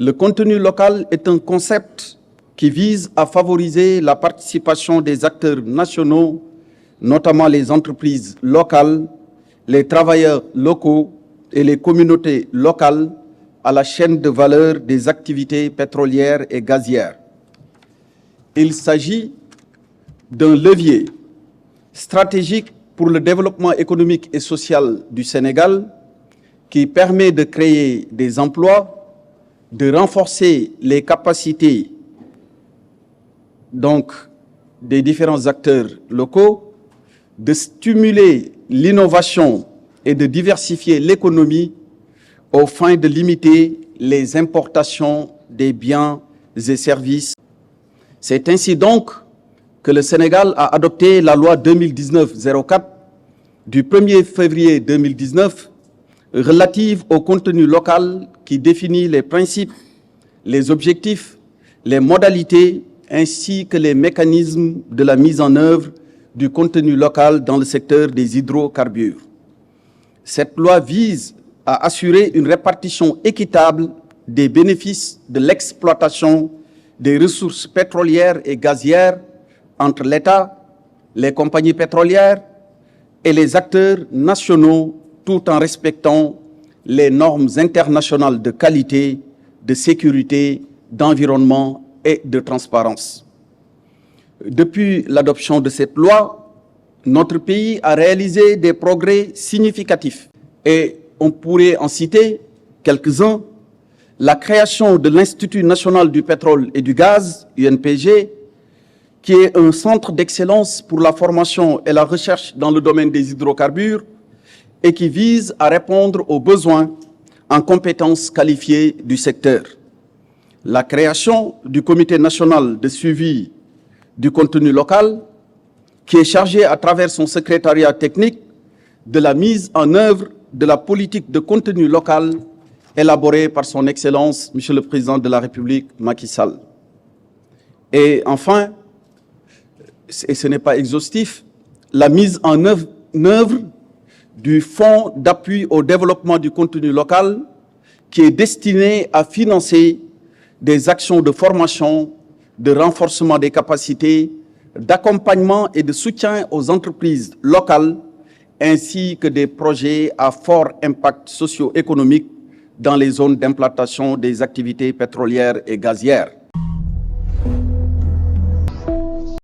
Le contenu local est un concept qui vise à favoriser la participation des acteurs nationaux, notamment les entreprises locales, les travailleurs locaux et les communautés locales à la chaîne de valeur des activités pétrolières et gazières. Il s'agit d'un levier stratégique pour le développement économique et social du Sénégal qui permet de créer des emplois, de renforcer les capacités des différents acteurs locaux, de stimuler l'innovation et de diversifier l'économie aux fins de limiter les importations des biens et services. C'est ainsi donc que le Sénégal a adopté la loi 2019-04 du 1er février 2019 relative au contenu local qui définit les principes, les objectifs, les modalités ainsi que les mécanismes de la mise en œuvre du contenu local dans le secteur des hydrocarbures. Cette loi vise à assurer une répartition équitable des bénéfices de l'exploitation des ressources pétrolières et gazières entre l'État, les compagnies pétrolières et les acteurs nationaux, tout en respectant les normes internationales de qualité, de sécurité, d'environnement et de transparence. Depuis l'adoption de cette loi, notre pays a réalisé des progrès significatifs et on pourrait en citer quelques-uns. La création de l'Institut national du pétrole et du gaz, UNPG, qui est un centre d'excellence pour la formation et la recherche dans le domaine des hydrocarbures et qui vise à répondre aux besoins en compétences qualifiées du secteur. La création du Comité national de suivi du contenu local, qui est chargé à travers son secrétariat technique de la mise en œuvre de la politique de contenu local élaborée par son Excellence, Monsieur le Président de la République, Macky Sall. Et enfin, et ce n'est pas exhaustif, la mise en œuvre du Fonds d'appui au développement du contenu local qui est destiné à financer des actions de formation, de renforcement des capacités, d'accompagnement et de soutien aux entreprises locales, ainsi que des projets à fort impact socio-économique dans les zones d'implantation des activités pétrolières et gazières.